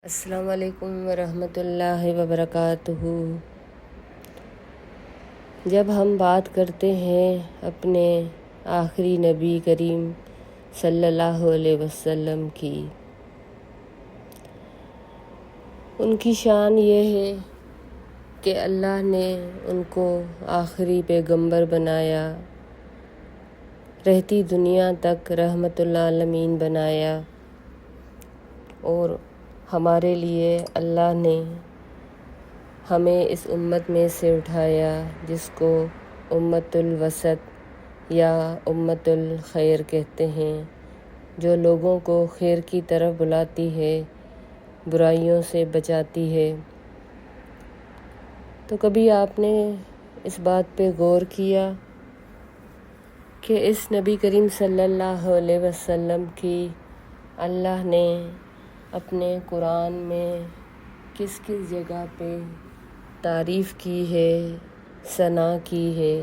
السلام علیکم ورحمۃ اللہ وبرکاتہ۔ جب ہم بات کرتے ہیں اپنے آخری نبی کریم صلی اللہ علیہ وسلم کی، ان کی شان یہ ہے کہ اللہ نے ان کو آخری پیغمبر بنایا، رہتی دنیا تک رحمت للعالمین بنایا، اور ہمارے لیے اللہ نے ہمیں اس امت میں سے اٹھایا جس کو امت الوسط یا امت الخیر کہتے ہیں، جو لوگوں کو خیر کی طرف بلاتی ہے، برائیوں سے بچاتی ہے۔ تو کبھی آپ نے اس بات پہ غور کیا کہ اس نبی کریم صلی اللہ علیہ وسلم کی اللہ نے اپنے قرآن میں کس کس جگہ پہ تعریف کی ہے، ثنا کی ہے؟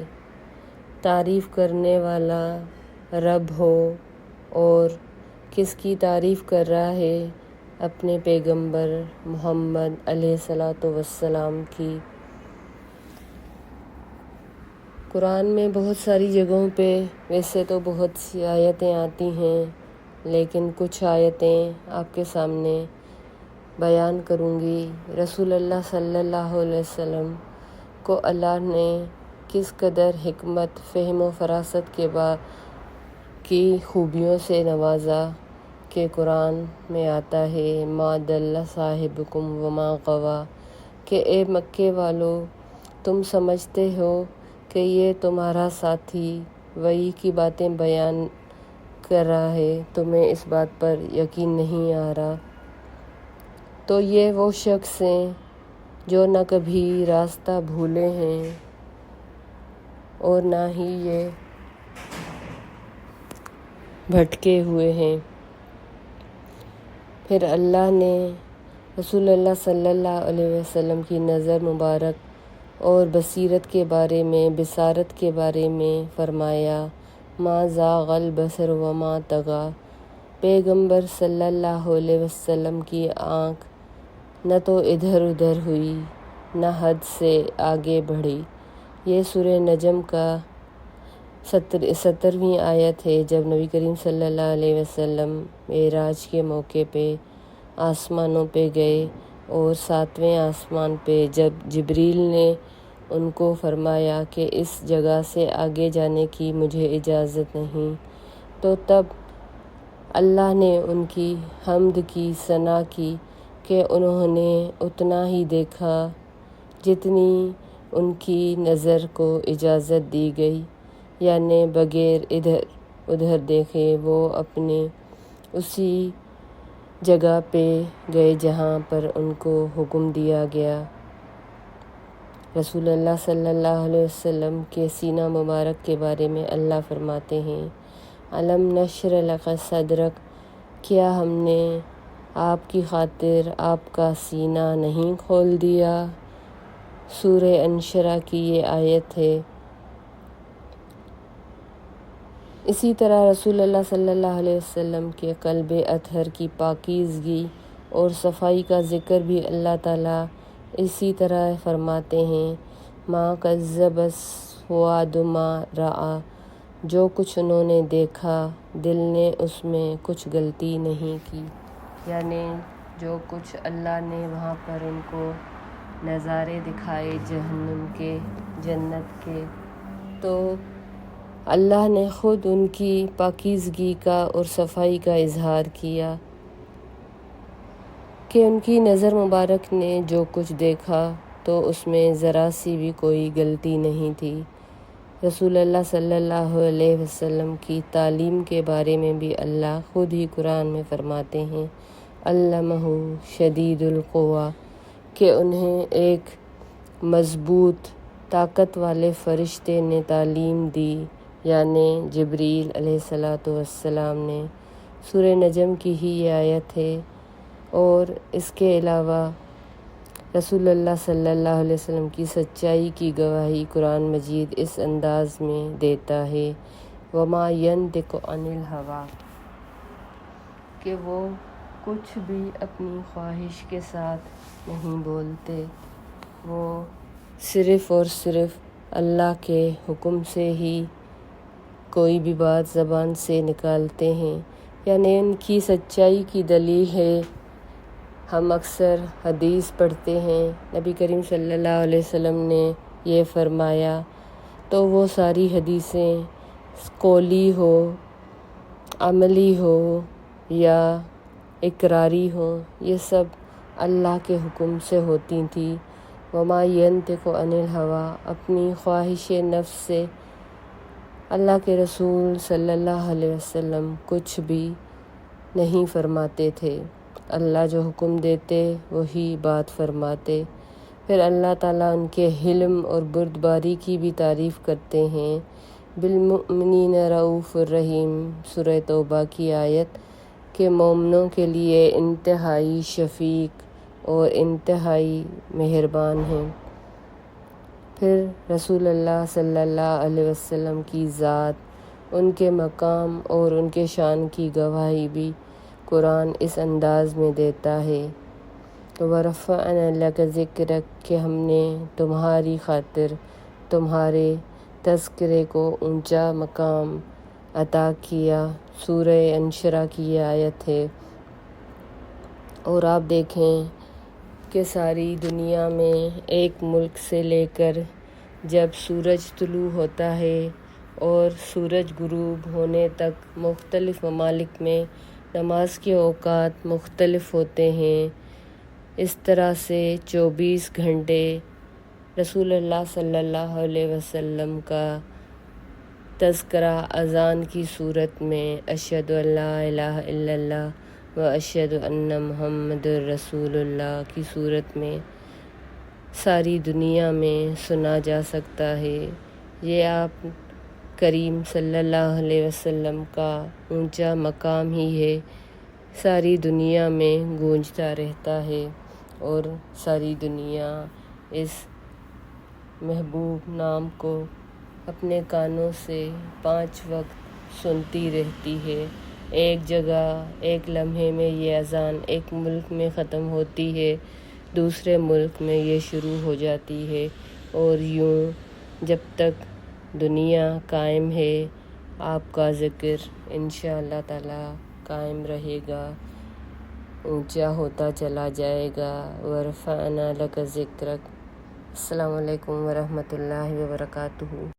تعریف کرنے والا رب ہو اور کس کی تعریف کر رہا ہے؟ اپنے پیغمبر محمد علیہ الصلاۃ والسلام کی۔ قرآن میں بہت ساری جگہوں پہ ویسے تو بہت سی آیتیں آتی ہیں، لیکن کچھ آیتیں آپ کے سامنے بیان کروں گی۔ رسول اللہ صلی اللہ علیہ وسلم کو اللہ نے کس قدر حکمت، فہم و فراست کی خوبیوں سے نوازا کہ قرآن میں آتا ہے ما ضل صاحبکم وما غویٰ، کہ اے مکے والو، تم سمجھتے ہو کہ یہ تمہارا ساتھی وحی کی باتیں بیان کر رہا ہے، تمہیں اس بات پر یقین نہیں آ رہا؟ تو یہ وہ شخص ہیں جو نہ کبھی راستہ بھولے ہیں اور نہ ہی یہ بھٹکے ہوئے ہیں۔ پھر اللہ نے رسول اللہ صلی اللہ علیہ وسلم کی نظر مبارک اور بصیرت کے بارے میں، بصارت کے بارے میں فرمایا ما زاغ البصر وما طغیٰ۔ پیغمبر صلی اللہ علیہ وسلم کی آنکھ نہ تو ادھر ادھر ہوئی، نہ حد سے آگے بڑھی۔ یہ سورہ نجم کا 17ویں آیت ہے۔ جب نبی کریم صلی اللہ علیہ وسلم معراج کے موقع پہ آسمانوں پہ گئے اور 7ویں آسمان پہ جب جبریل نے ان کو فرمایا کہ اس جگہ سے آگے جانے کی مجھے اجازت نہیں، تو تب اللہ نے ان کی حمد کی، ثنا کی کہ انہوں نے اتنا ہی دیکھا جتنی ان کی نظر کو اجازت دی گئی، یعنی بغیر ادھر ادھر دیکھے وہ اپنے اسی جگہ پہ گئے جہاں پر ان کو حکم دیا گیا۔ رسول اللہ صلی اللہ علیہ وسلم کے سینہ مبارک کے بارے میں اللہ فرماتے ہیں الم نشرح لک صدرک، کیا ہم نے آپ کی خاطر آپ کا سینہ نہیں کھول دیا؟ سورہ انشرح کی یہ آیت ہے۔ اسی طرح رسول اللہ صلی اللہ علیہ وسلم کے قلب اطہر کی پاکیزگی اور صفائی کا ذکر بھی اللہ تعالیٰ اسی طرح فرماتے ہیں ما کذب الفؤاد ما رأى، جو کچھ انہوں نے دیکھا دل نے اس میں کچھ غلطی نہیں کی، یعنی جو کچھ اللہ نے وہاں پر ان کو نظارے دکھائے جہنم کے، جنت کے، تو اللہ نے خود ان کی پاکیزگی کا اور صفائی کا اظہار کیا کہ ان کی نظر مبارک نے جو کچھ دیکھا تو اس میں ذرا سی بھی کوئی غلطی نہیں تھی۔ رسول اللہ صلی اللہ علیہ وسلم کی تعلیم کے بارے میں بھی اللہ خود ہی قرآن میں فرماتے ہیں علمہ شدید القویٰ، کہ انہیں ایک مضبوط طاقت والے فرشتے نے تعلیم دی، یعنی جبریل علیہ الصلاۃ والسلام نے۔ سورہ نجم کی ہی یہ آیت ہے۔ اور اس کے علاوہ رسول اللہ صلی اللہ علیہ وسلم کی سچائی کی گواہی قرآن مجید اس انداز میں دیتا ہے وما ینطق عن الہویٰ، کہ وہ کچھ بھی اپنی خواہش کے ساتھ نہیں بولتے، وہ صرف اور صرف اللہ کے حکم سے ہی کوئی بھی بات زبان سے نکالتے ہیں، یعنی ان کی سچائی کی دلیل ہے۔ ہم اکثر حدیث پڑھتے ہیں، نبی کریم صلی اللہ علیہ وسلم نے یہ فرمایا، تو وہ ساری حدیثیں قولی ہو، عملی ہو یا اقراری ہو، یہ سب اللہ کے حکم سے ہوتی تھیں۔ وما ینطق عن الہویٰ، اپنی خواہش نفس سے اللہ کے رسول صلی اللہ علیہ وسلم کچھ بھی نہیں فرماتے تھے۔ اللہ جو حکم دیتے وہی بات فرماتے۔ پھر اللہ تعالیٰ ان کے حلم اور بردباری کی بھی تعریف کرتے ہیں۔ بالمؤمنین رؤوف الرحیم، سورہ توبہ کی آیت، کہ مومنوں کے لیے انتہائی شفیق اور انتہائی مہربان ہیں۔ پھر رسول اللہ صلی اللہ علیہ وسلم کی ذات، ان کے مقام اور ان کے شان کی گواہی بھی قرآن اس انداز میں دیتا ہے، وَرَفَعْنَا لَكَ ذِكْرَكَ، کہ ہم نے تمہاری خاطر تمہارے تذکرے کو اونچا مقام عطا کیا، سورہ انشرح کی یہ آیت ہے۔ اور آپ دیکھیں کہ ساری دنیا میں ایک ملک سے لے کر جب سورج طلوع ہوتا ہے اور سورج غروب ہونے تک مختلف ممالک میں نماز کے اوقات مختلف ہوتے ہیں، اس طرح سے 24 گھنٹے رسول اللہ صلی اللہ علیہ وسلم کا تذکرہ اذان کی صورت میں اشہد ان لا الہ الا اللہ و اشہد ان محمد رسول اللہ کی صورت میں ساری دنیا میں سنا جا سکتا ہے۔ یہ آپ کریم صلی اللہ علیہ وسلم کا اونچا مقام ہی ہے، ساری دنیا میں گونجتا رہتا ہے اور ساری دنیا اس محبوب نام کو اپنے کانوں سے 5 وقت سنتی رہتی ہے۔ ایک جگہ ایک لمحے میں یہ اذان ایک ملک میں ختم ہوتی ہے، دوسرے ملک میں یہ شروع ہو جاتی ہے، اور یوں جب تک دنیا قائم ہے آپ کا ذکر انشاءاللہ تعالی قائم رہے گا، اونچا ہوتا چلا جائے گا۔ وَرَفَعْنَا لَكَ ذِكْرَكَ۔ السلام علیکم ورحمۃ اللہ وبرکاتہ۔